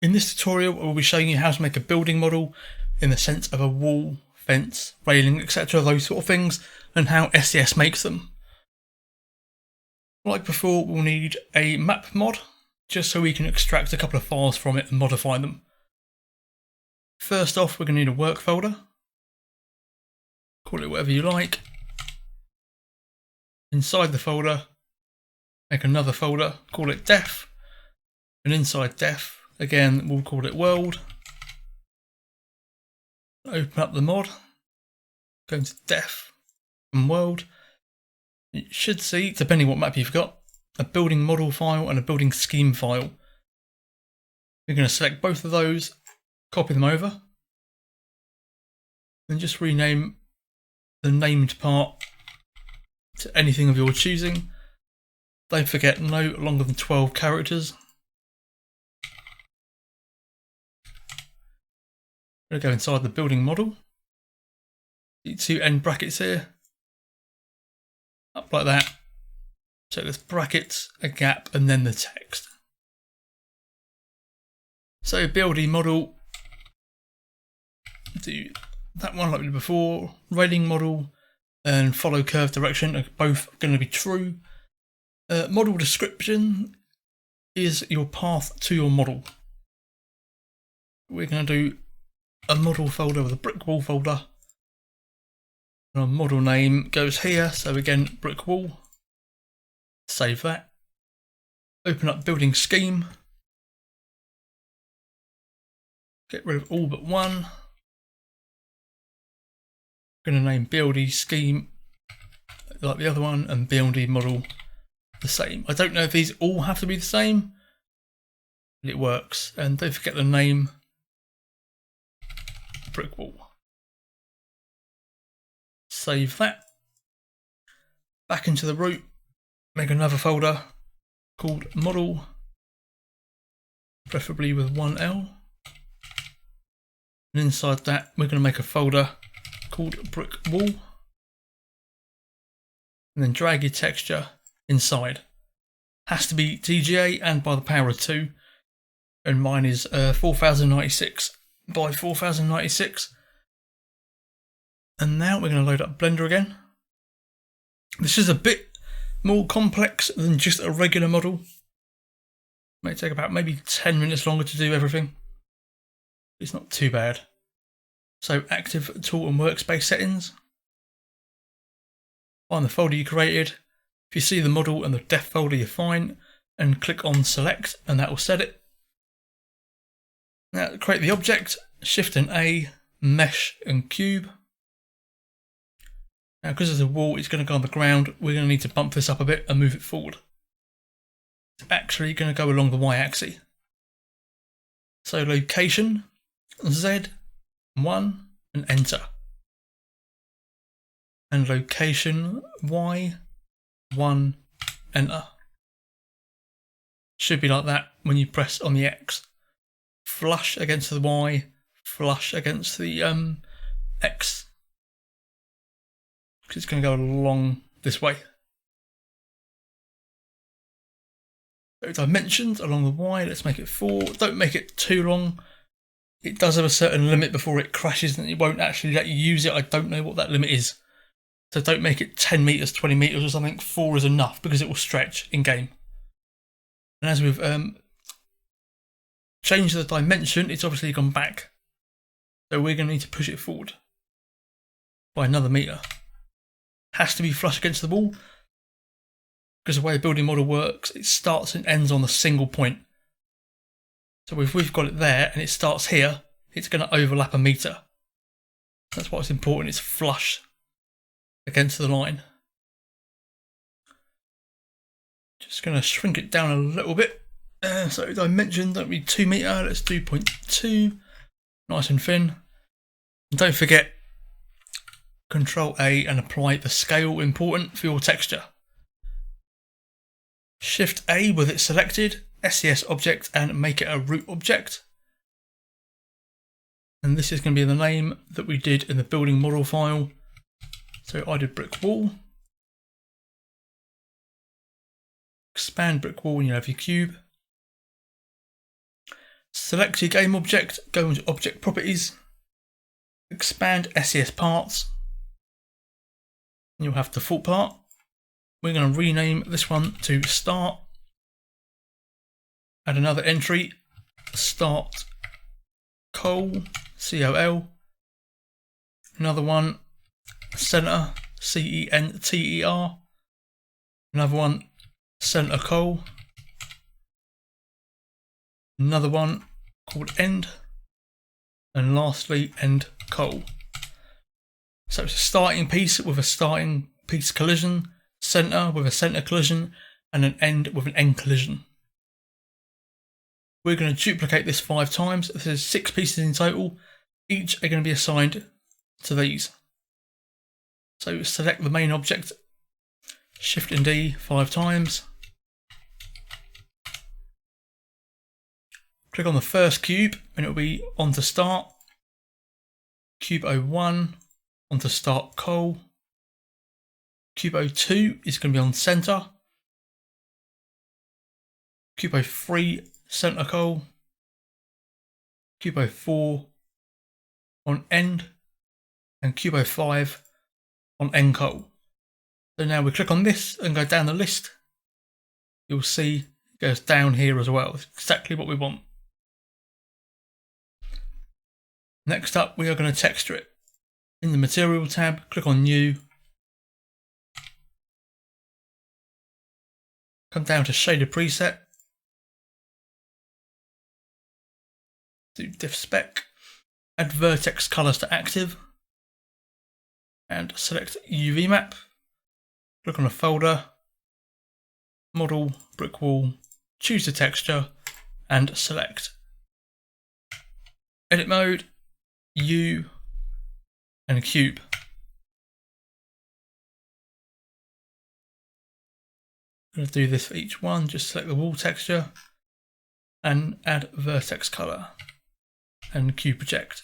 In this tutorial, we'll be showing you how to make a building model in the sense of a wall, fence, railing, etc., those sort of things, and how SES makes them. Like before, we'll need a map mod, just so we can extract a couple of files from it and modify them. First off, we're going to need a work folder. Call it whatever you like. Inside the folder, make another folder, call it def, and inside def, again, we'll call it world. Open up the mod, go into def and world. You should see, depending what map you've got, a building model file and a building scheme file. You're going to select both of those, copy them over, and just rename the named part to anything of your choosing. Don't forget, no longer than 12 characters. I'm going to go inside the building model. See two end brackets here. Up like that. So there's brackets, a gap, and then the text. So building model, do that one like we did before. Railing model and follow curve direction are both going to be true. Model description is your path to your model. We're going to do a model folder with a brick wall folder. And our model name goes here, so again, brick wall. Save that. Open up building scheme. Get rid of all but one. I'm going to name building scheme like the other one and building model the same. I don't know if these all have to be the same, but it works. And don't forget the name, brick wall. Save that. Back into the root, make another folder called model, preferably with one L. And inside that, we're going to make a folder called brick wall. And then drag your texture inside. Has to be TGA and by the power of 2. And mine is 4096 by 4096. And now we're going to load up Blender again. This is a bit more complex than just a regular model. May take about maybe 10 minutes longer to do everything. It's not too bad. So active tool and workspace settings. Find the folder you created. If you see the model and the def folder, you're fine. And click on select and that will set it. Now to create the object, shift and A, mesh and cube. Now because there's a wall, it's going to go on the ground. We're going to need to bump this up a bit and move it forward. It's actually going to go along the y-axis. So location, Z, 1 and enter. And location Y, 1, enter. Should be like that when you press on the X. Flush against the Y, flush against the X. Because it's going to go along this way. So dimensions along the Y, let's make it 4. Don't make it too long. It does have a certain limit before it crashes and it won't actually let you use it. I don't know what that limit is. So don't make it 10 meters, 20 meters or something. 4 is enough because it will stretch in game. And as we've changed the dimension, it's obviously gone back. So we're going to need to push it forward by another meter. Has to be flush against the wall because the way a building model works, it starts and ends on a single point. So if we've got it there and it starts here, it's going to overlap a meter. That's why it's important, it's flush against the line. Just going to shrink it down a little bit. So dimension, don't be 2 meter, let's do 0.2. Nice and thin. And don't forget, Control A and apply the scale, important for your texture. Shift A with it selected. SES object and make it a root object. And this is going to be the name that we did in the building model file. So I did brick wall. Expand brick wall and you have your cube. Select your game object, go into Object Properties, expand SES Parts, and you'll have default part. We're going to rename this one to Start, add another entry, Start Col, C-O-L, another one, Center, C-E-N-T-E-R, another one, Center Col, another one called End, and lastly End Col. So it's a starting piece with a starting piece collision, center with a center collision, and an end with an end collision. We're going to duplicate this 5 times. There's 6 pieces in total. Each are going to be assigned to these. So select the main object, Shift and D 5 times. Click on the first cube and it will be onto Start. Cube 01 onto Start Col. Cube 02 is going to be on Center. Cube 03 Center Col. Cube 04 on End. And Cube 05 on End Col. So now we click on this and go down the list. You'll see it goes down here as well. It's exactly what we want. Next up, we are going to texture it. In the Material tab, click on New. Come down to Shader Preset. Do Diff Spec. Add Vertex Colors to Active. And select UV Map. Click on a folder. Model, Brick Wall. Choose the texture and select. Edit Mode. U and Cube. I'm going to do this for each one. Just select the wall texture and add vertex color and Cube Project.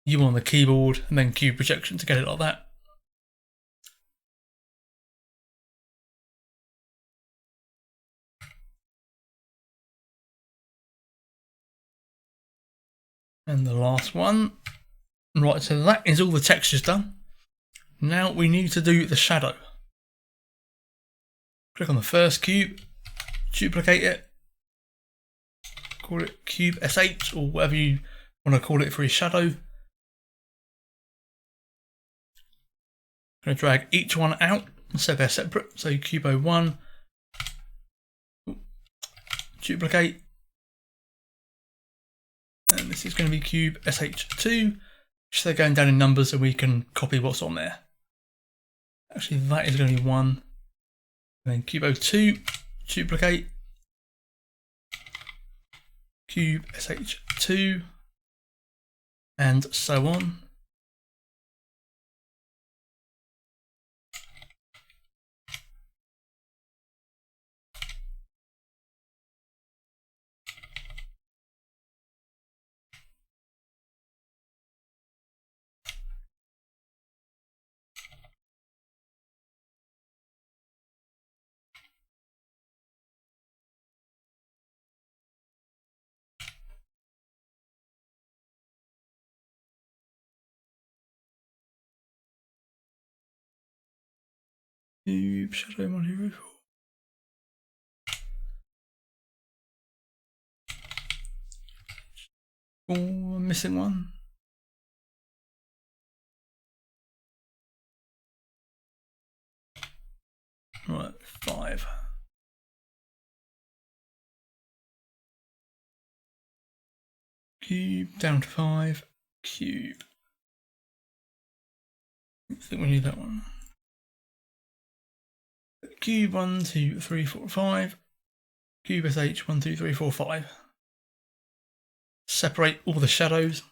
U on the keyboard and then Cube Projection to get it like that. And the last one. Right, so that is all the textures done. Now we need to do the shadow. Click on the first cube, duplicate it, call it Cube SH or whatever you want to call it for your shadow. I'm going to drag each one out so they're separate. So Cube 01, duplicate, and this is going to be Cube SH2. Just they're going down in numbers so we can copy what's on there. Actually, that is going to be 1. And then Cube 02, duplicate, Cube SH2, and so on. Cube shadow module. Oh, I'm missing one. Right, 5. Cube down to 5. Cube. I think we need that one. Cube 1, 2, 3, 4, 5. Cube SH 1, 2, 3, 4, 5. Separate all the shadows.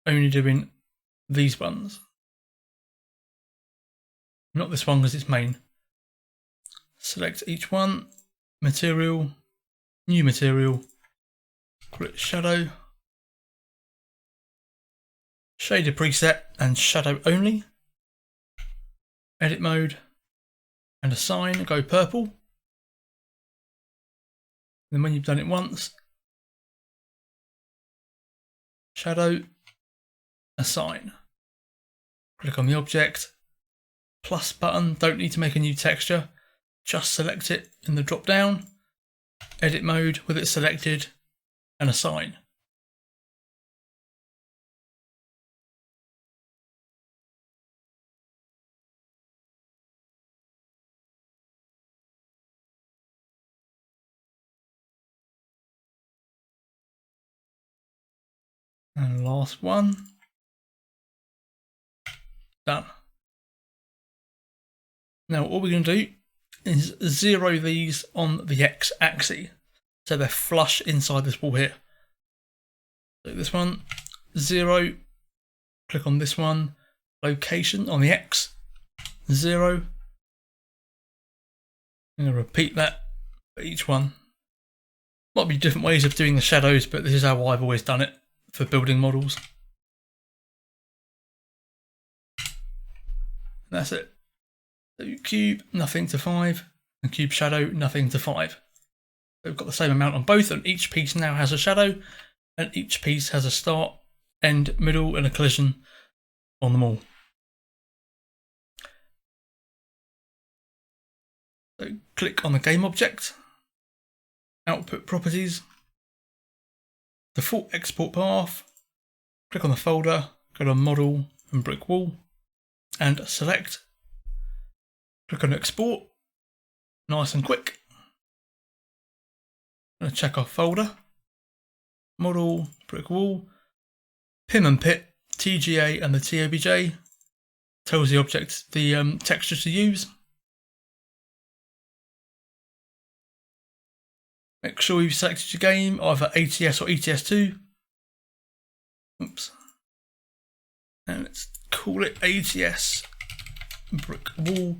Only doing these ones. Not this one because it's main. Select each one, material, new material, call it shadow, shader preset and shadow only, edit mode, and assign, go purple. Then when you've done it once, shadow, assign. Click on the object, plus button, don't need to make a new texture, just select it in the drop down, edit mode with it selected, and assign. And last one, done. Now all we're going to do is zero these on the x-axis, so they're flush inside this wall here. So this one, 0, click on this one, location on the x, 0. I'm going to repeat that for each one. Might be different ways of doing the shadows, but this is how I've always done it for building models. And that's it. So cube, nothing to 5, and cube shadow, nothing to 5. So we've got the same amount on both, and each piece now has a shadow, and each piece has a start, end, middle, and a collision on them all. So click on the game object, output properties, default export path, click on the folder, go to model and brick wall, and select. Click on export, nice and quick. I'm going to check our folder, model, brick wall, pim and pit, TGA and the TOBJ, tells the object the texture to use. Make sure you've selected your game, either ATS or ETS2. Oops. And let's call it ATS brick wall.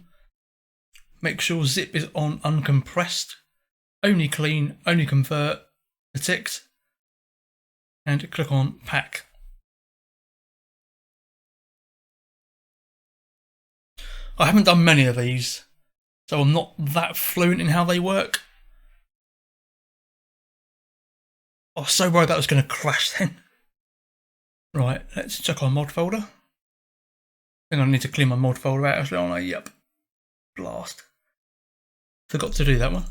Make sure zip is on uncompressed, only clean, only convert, ticked, and click on pack. I haven't done many of these, so I'm not that fluent in how they work. I was so worried that was going to crash then. Right, let's check our mod folder. I think I need to clean my mod folder out actually, aren't I? Yep. Blast. Forgot to do that one.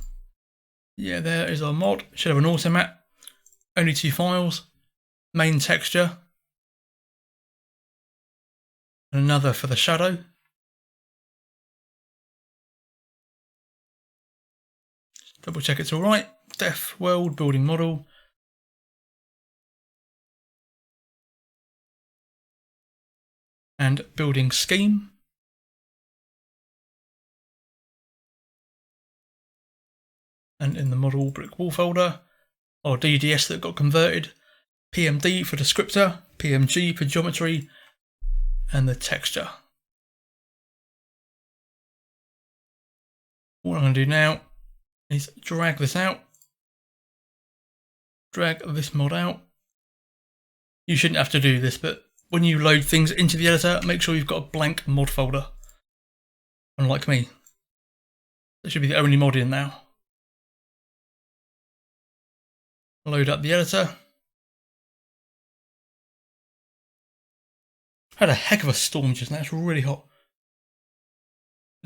Yeah, there is our mod. Should have an automat. Only 2 files. Main texture. And another for the shadow. Double check it's alright. Def world building model. And building scheme. And in the model brick wall folder, our DDS that got converted, PMD for descriptor, PMG for geometry, and the texture. What I'm going to do now is drag this out, drag this mod out. You shouldn't have to do this, but when you load things into the editor, make sure you've got a blank mod folder. Unlike me. That should be the only mod in now. Load up the editor. Had a heck of a storm just now, it's really hot.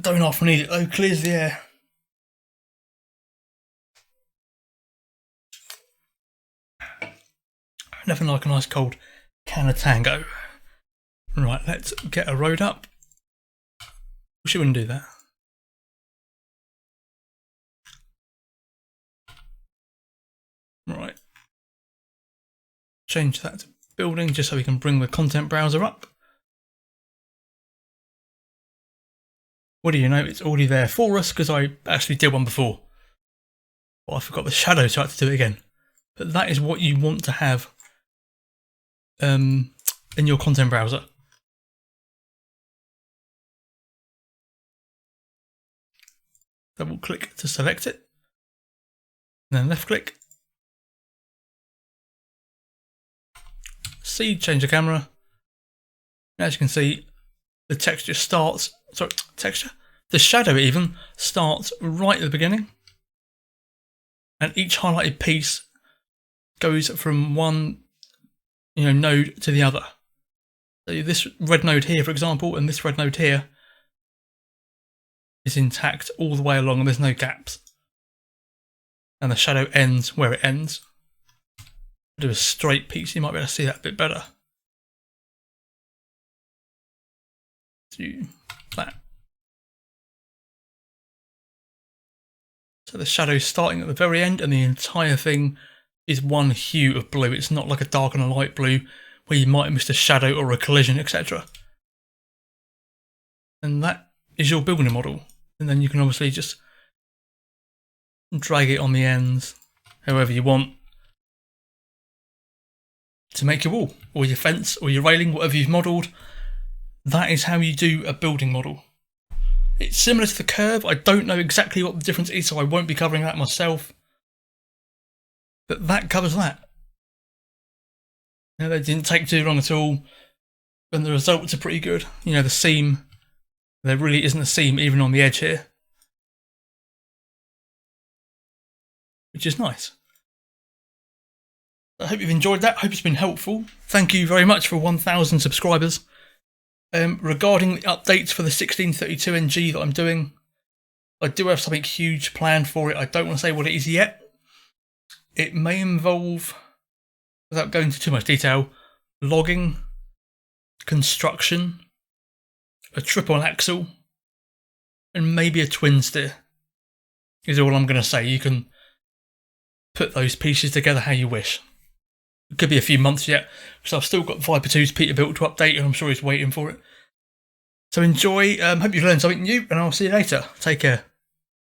Don't often need it though, clears the air. Nothing like a nice cold can of tango. Right, let's get a road up. Wish it wouldn't do that. Right. Change that to building just so we can bring the content browser up. What do you know, it's already there for us because I actually did one before. Well, I forgot the shadow, so I had to do it again. But that is what you want to have in your content browser. double click to select it, and then left click. See, change the camera. As you can see, the texture starts, the shadow even starts right at the beginning. And each highlighted piece goes from one, node to the other. So this red node here, for example, and this red node here is intact all the way along, and there's no gaps. And the shadow ends where it ends. Do a straight piece, you might be able to see that a bit better. Do that. So the shadow's starting at the very end, and the entire thing is one hue of blue. It's not like a dark and a light blue where you might have missed a shadow or a collision, etc. And that is your building model. And then you can obviously just drag it on the ends however you want to make your wall or your fence or your railing, whatever you've modelled. That is how you do a building model. It's similar to the curve. I don't know exactly what the difference is, so I won't be covering that myself. But that covers that. That didn't take too long at all, and the results are pretty good. The seam, there really isn't a seam even on the edge here, which is nice. I hope you've enjoyed that. I hope it's been helpful. Thank you very much for 1,000 subscribers. Regarding the updates for the 1632NG that I'm doing, I do have something huge planned for it. I don't want to say what it is yet. It may involve, without going into too much detail, logging, construction, a triple axle, and maybe a twin steer is all I'm going to say. You can put those pieces together how you wish. It could be a few months yet, because I've still got Viper 2's Peterbilt to update, and I'm sure he's waiting for it. So enjoy, hope you've learned something new, and I'll see you later. Take care.